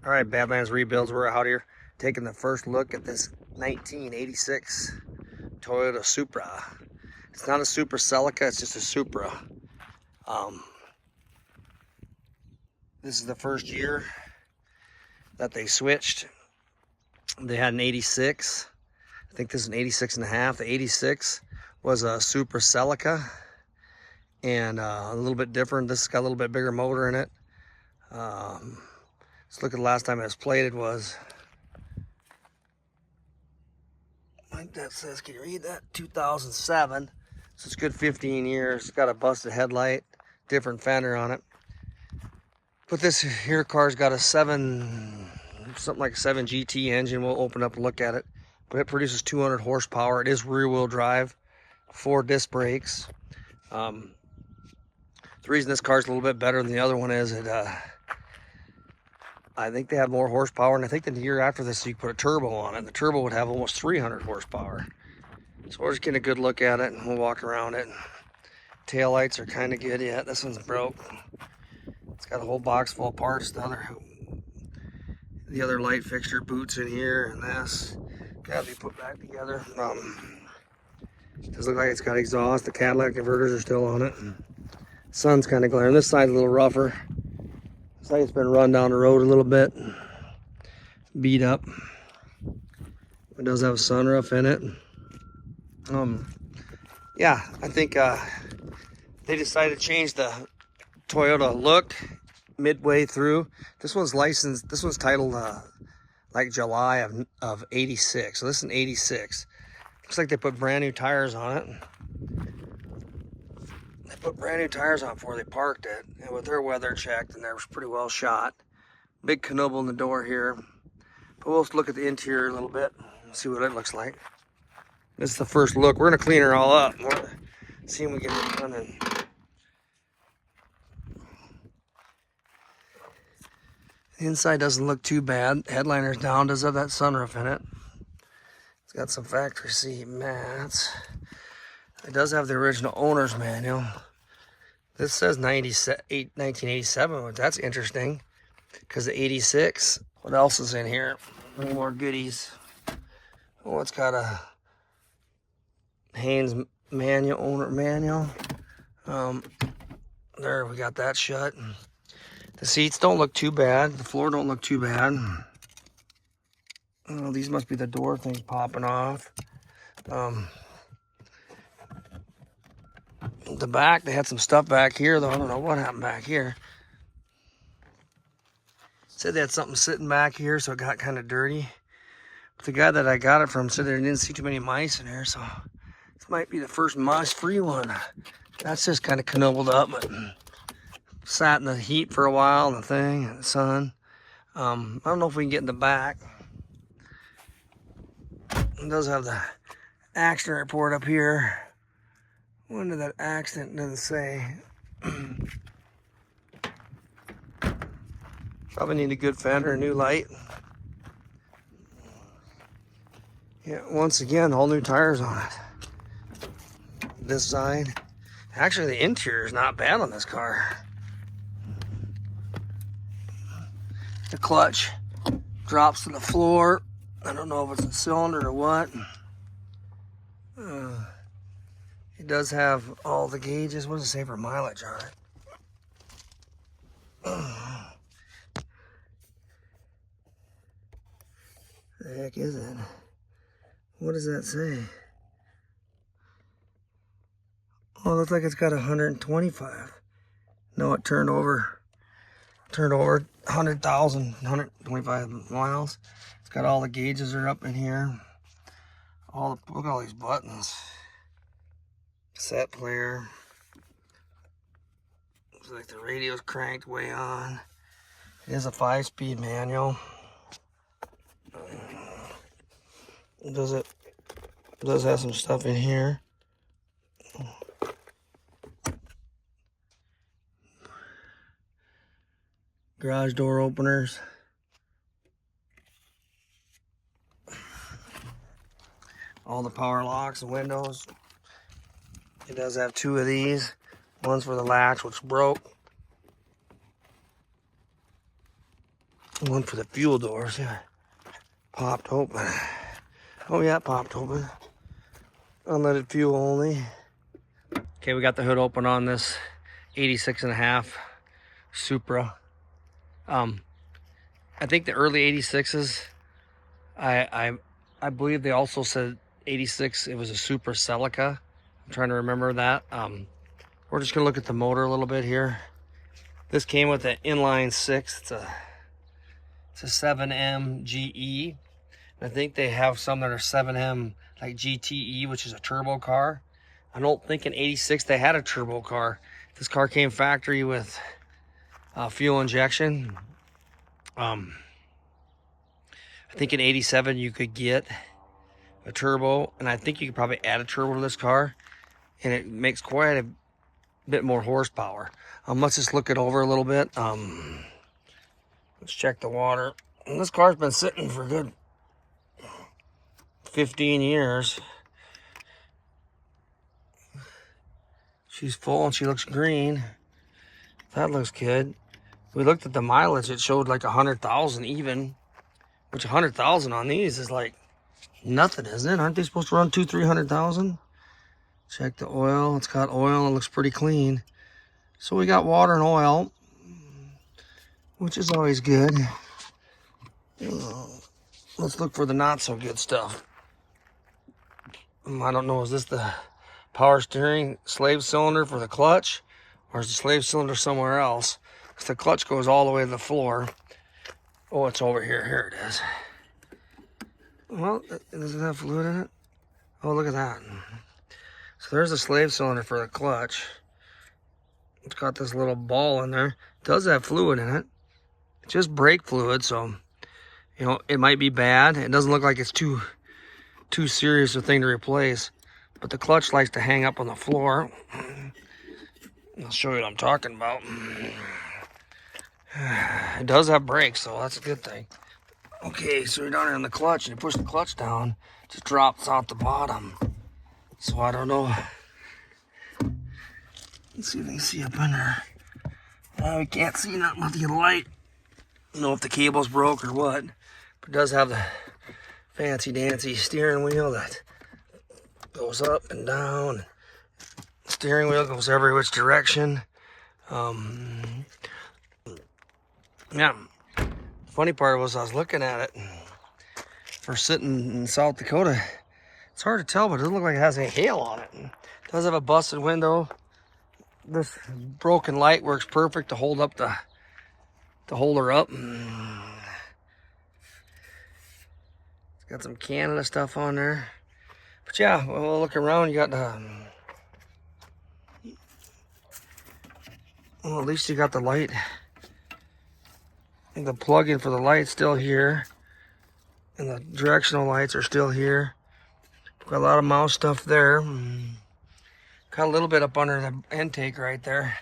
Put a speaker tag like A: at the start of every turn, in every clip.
A: All right, Badlands Rebuilds, we're out here taking the first look at this 1986 Toyota Supra. It's not a Supra Celica, it's just a Supra. This is the first year that they switched. They had an 86. I think this is an 86 and a half. The 86 was a Supra Celica and a little bit different. This has got a little bit bigger motor in it. Let's look at the last time it was plated was, I think that says, can you read that? 2007. So it's good 15 years. It's got a busted headlight, different fender on it. But this here car's got a something like a 7 GT engine. We'll open up and look at it. But it produces 200 horsepower. It is rear wheel drive, 4 disc brakes. The reason this car's a little bit better than the other one is I think they have more horsepower, and I think the year after this you put a turbo on it. The turbo would have almost 300 horsepower. So we're just getting a good look at it, and we'll walk around it. Tail lights are kind of good yet. This one's broke. It's got a whole box full of parts. The other light fixture boots in here, and this got to be put back together. Does look like it's got exhaust. The catalytic converters are still on it. Sun's kind of glaring. This side's a little rougher. Looks like it's been run down the road a little bit, beat up. It does have a sunroof in it. Yeah, I think they decided to change the Toyota look midway through. This one's licensed. This one's titled like July of '86. So this is an '86. Looks like they put brand new tires on it. They put brand new tires on before they parked it, and with their weather checked, and they was pretty well shot. Big Knoble in the door here. But we'll look at the interior a little bit and see what it looks like. This is the first look. We're gonna clean her all up. We're seeing we get it done. And the inside doesn't look too bad. Headliner's down. Does have that sunroof in it. It's got some factory seat mats. It does have the original owner's manual. This says 1987, but that's interesting because the 86. What else is in here? Any more goodies? Oh, it's got a Haynes manual, owner manual. There, we got that shut. The seats don't look too bad. The floor don't look too bad. Oh, these must be the door things popping off. The back, they had some stuff back here, though. I don't know what happened back here. Said they had something sitting back here, so it got kind of dirty. But the guy that I got it from said they didn't see too many mice in here, so this might be the first mice-free one. That's just kind of knobled up, but sat in the heat for a while, and the thing, and the sun. I don't know if we can get in the back. It does have the accident report up here. When did that accident? Doesn't say. Probably need a good fender, a new light. Yeah, once again, all new tires on it. This side. Actually, the interior is not bad on this car. The clutch drops to the floor. I don't know if it's a cylinder or what. It does have all the gauges. What does it say for mileage on it? The heck is it? What does that say? Oh, it looks like it's got 125. No, it turned over 100,000, 125 miles. It's got all the gauges are up in here. Look at all these buttons. Set player. Looks like the radio's cranked way on. It is a 5-speed manual. It does have some stuff in here. Garage door openers. All the power locks and windows. It does have 2 of these. One's for the latch, which broke. One for the fuel doors. Yeah, popped open. Oh yeah, it popped open. Unleaded fuel only. Okay, we got the hood open on this 86.5 Supra. I think the early 86s, I believe they also said 86, it was a Supra Celica. I'm trying to remember that. We're just gonna look at the motor a little bit here. This came with an inline 6. It's a 7M GE. I think they have some that are 7M like GTE, which is a turbo car. I don't think in 86 they had a turbo car. This car came factory with fuel injection. I think in 87 you could get a turbo, and I think you could probably add a turbo to this car, and it makes quite a bit more horsepower. Let's just look it over a little bit. Let's check the water. And this car's been sitting for a good 15 years. She's full and she looks green. That looks good. We looked at the mileage, it showed like 100,000 even, which 100,000 on these is like nothing, isn't it? Aren't they supposed to run 200,000-300,000? Check the oil. It's got oil. It looks pretty clean. So we got water and oil, which is always good. Let's look for the not so good stuff. I don't know, is this the power steering slave cylinder for the clutch, or is the slave cylinder somewhere else? Because the clutch goes all the way to the floor. Oh, it's over here. Here it is. Well, does it have fluid in it? Oh, look at that. So there's the slave cylinder for the clutch. It's got this little ball in there. It does have fluid in it. It's just brake fluid, so you know it might be bad. It doesn't look like it's too serious a thing to replace. But the clutch likes to hang up on the floor. I'll show you what I'm talking about. It does have brakes, so that's a good thing. Okay, so you're down here in the clutch, and you push the clutch down, it just drops out the bottom. So I don't know. Let's see if we can see up in there. We can't see nothing with the light. I don't know if the cable's broke or what. But it does have the fancy dancy steering wheel that goes up and down. The steering wheel goes every which direction. Yeah. The funny part was I was looking at it for sitting in South Dakota. It's hard to tell, but it doesn't look like it has any hail on it. It does have a busted window. This broken light works perfect to hold up to hold her up. It's got some Canada stuff on there. But yeah, we'll look around. You got the well, at least you got the light. And the plug-in for the light's still here. And the directional lights are still here. Got a lot of mouse stuff there. Got a little bit up under the intake right there.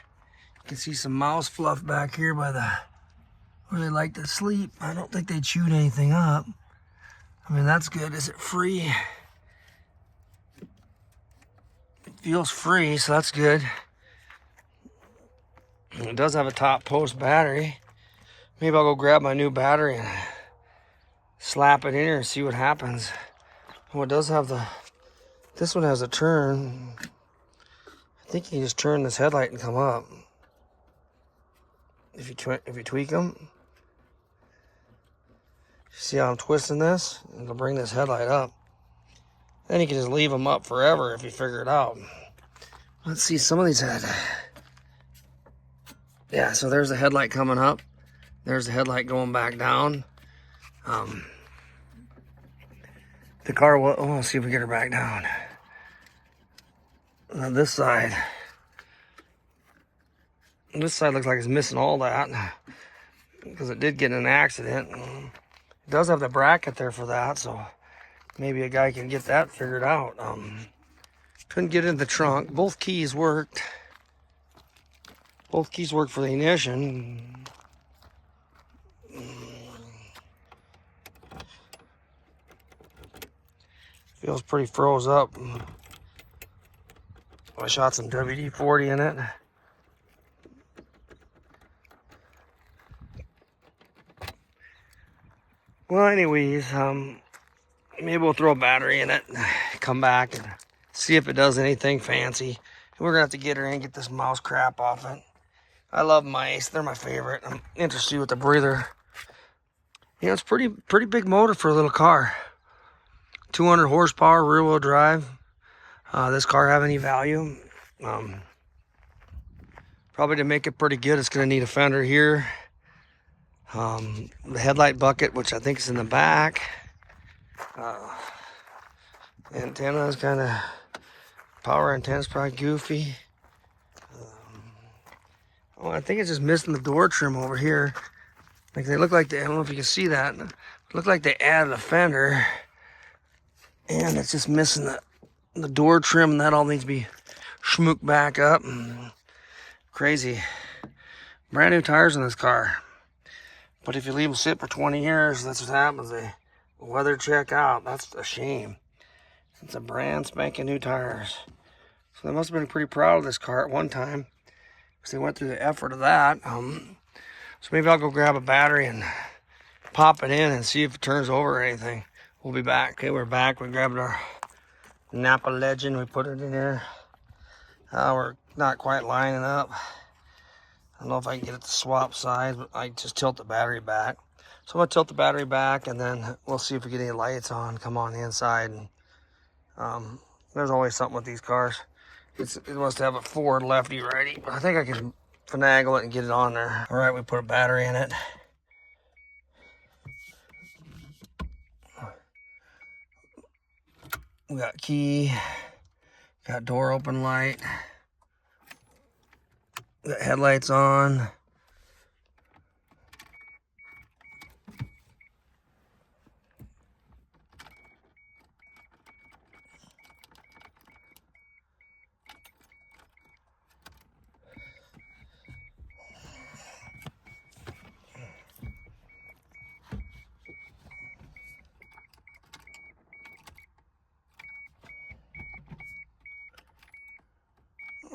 A: You can see some mouse fluff back here by the where they like to sleep. I don't think they chewed anything up. I mean, that's good. Is it free? It feels free, so that's good. And it does have a top post battery. Maybe I'll go grab my new battery and slap it in here and see what happens. Oh, it does have this one has a turn. I think you can just turn this headlight and come up. If you tweak them. See how I'm twisting this? It'll bring this headlight up. Then you can just leave them up forever if you figure it out. Let's see, some of these had... Yeah, so there's the headlight coming up. There's the headlight going back down. The car will... Oh, let's see if we get her back down. Now this side looks like it's missing all that because it did get in an accident. It does have the bracket there for that, so maybe a guy can get that figured out. Couldn't get in the trunk. Both keys worked. Both keys worked for the ignition. Feels pretty froze up. I shot some WD-40 in it. Well, anyways, maybe we'll throw a battery in it, come back and see if it does anything fancy. We're gonna have to get her in and get this mouse crap off it. I love mice, they're my favorite. I'm interested with the breather. You know, it's pretty big motor for a little car. 200 horsepower, rear wheel drive. This car have any value? Probably to make it pretty good, it's gonna need a fender here. The headlight bucket, which I think is in the back. Antenna is kind of, power antenna is probably goofy. Oh, I think it's just missing the door trim over here. Like they look like they, I don't know if you can see that. It look like they added a fender, and it's just missing the door trim, and that all needs to be schmooked back up. Crazy. Brand new tires in this car. But if you leave them sit for 20 years, that's what happens. They weather check out. That's a shame. It's a brand spanking new tires. So they must have been pretty proud of this car at one time, because they went through the effort of that. So maybe I'll go grab a battery and pop it in and see if it turns over or anything. We'll be back. Okay, we're back. We grabbed our Napa Legend. We put it in here. We're not quite lining up. I don't know if I can get it to swap sides, but I just tilt the battery back. So I'm gonna tilt the battery back, and then we'll see if we get any lights on, come on the inside. And there's always something with these cars. It must have a forward lefty righty, but I think I can finagle it and get it on there. All right, we put a battery in it. We got key, got door open light, got headlights on.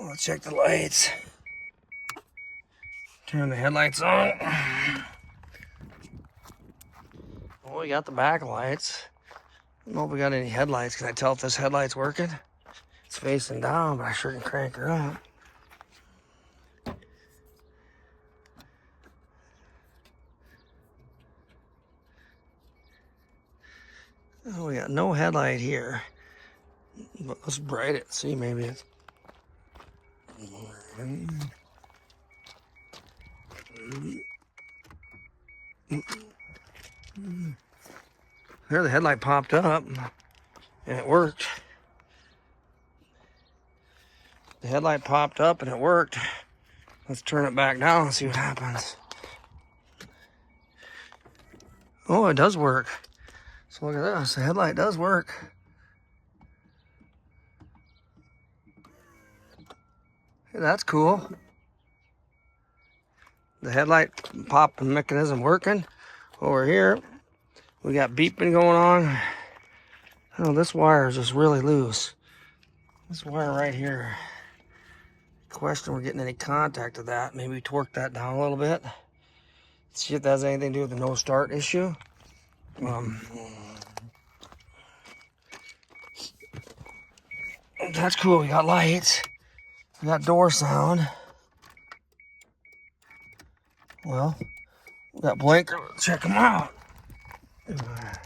A: Let's check the lights. Turn the headlights on. Well, we got the back lights. I don't know if we got any headlights. Can I tell if this headlight's working? It's facing down, but I sure can crank her up. Oh, we got no headlight here. But let's bright it. See, maybe it's. There, the headlight popped up, and it worked. The headlight popped up, and it worked. Let's turn it back down and see what happens. Oh, it does work. So look at this, the headlight does work. Hey, that's cool. The headlight popping mechanism working. Over here, we got beeping going on. Oh, this wire is just really loose. This wire right here. Question, we're getting any contact of that. Maybe we torque that down a little bit. See if that has anything to do with the no start issue. That's cool. We got lights. We got door sound. Well, we got blinker. Let's check them out. Got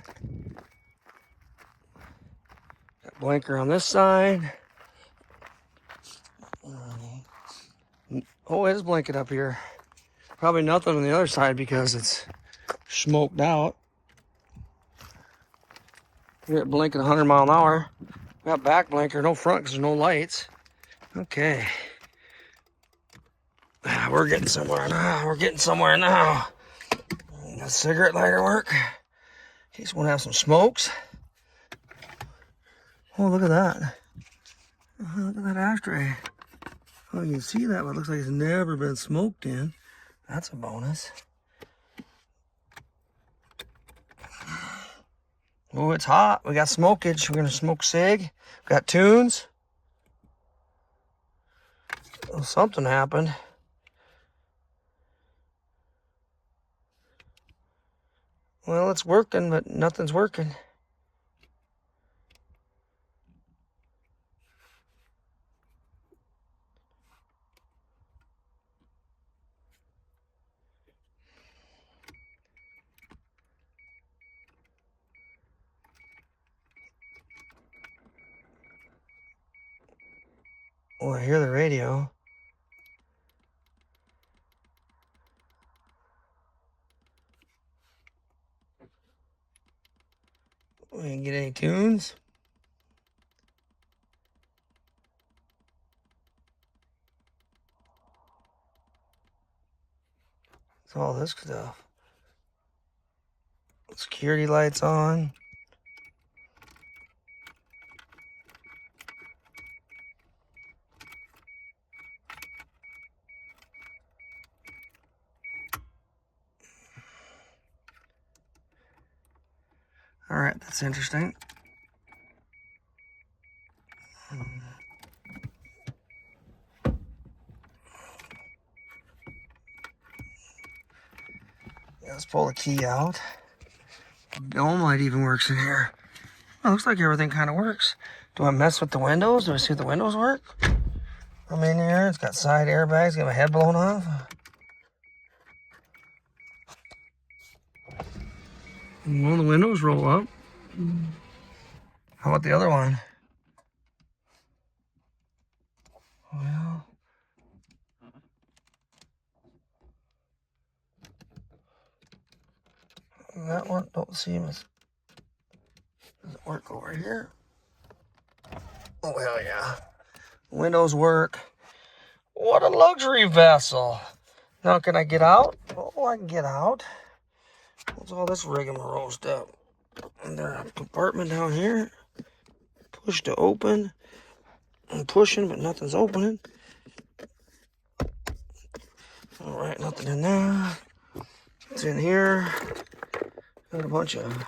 A: blinker on this side. Oh, it is blinking up here. Probably nothing on the other side because it's smoked out. We're blinking 100 mile an hour. We got back blinker, no front because there's no lights. Okay. We're getting somewhere now. We're getting somewhere now. Got cigarette lighter work. In case we want to have some smokes. Oh, look at that. Oh, look at that ashtray. Oh, you can see that, but it looks like it's never been smoked in. That's a bonus. Oh, it's hot. We got smokage. We're gonna smoke cig. We got tunes. Oh, something happened. Well, it's working, but nothing's working. Oh, I hear the radio. We didn't get any tunes. It's all this stuff. Security lights on. All right, that's interesting. Yeah, let's pull the key out. Dome light even works in here. Well, looks like everything kind of works. Do I mess with the windows? Do I see if the windows work? I'm in here. It's got side airbags. Got my head blown off. One of the windows roll up. How about the other one? Well, that one don't seem as does it work over here. Oh hell yeah. Windows work. What a luxury vessel. Now can I get out? Oh, I can get out. What's all this rigmarole stuff? And there's a compartment down here. Push to open. I'm pushing, but nothing's opening. All right, nothing in there. It's in here. Got a bunch of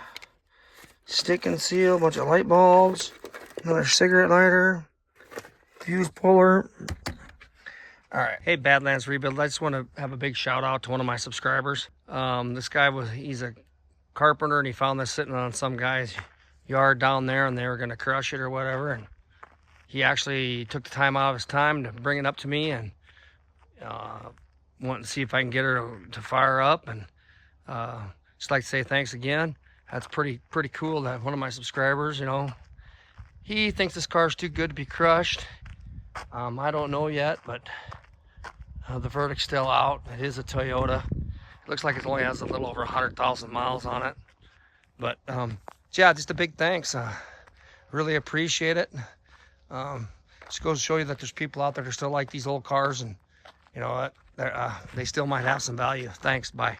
A: stick and seal, a bunch of light bulbs, another cigarette lighter, fuse puller. All right, hey Badlands Rebuild, I just want to have a big shout out to one of my subscribers. This guy he's a carpenter, and he found this sitting on some guy's yard down there, and they were going to crush it or whatever, and he actually took the time out of his time to bring it up to me and wanting to see if I can get her to fire up, and just like to say thanks again. That's pretty cool that one of my subscribers, you know, he thinks this car's too good to be crushed. I don't know yet, but the verdict's still out. It is a Toyota. It looks like it only has a little over 100,000 miles on it. But yeah, just a big thanks. Really appreciate it. Just goes to show you that there's people out there that still like these old cars, and you know what, they still might have some value. Thanks. Bye.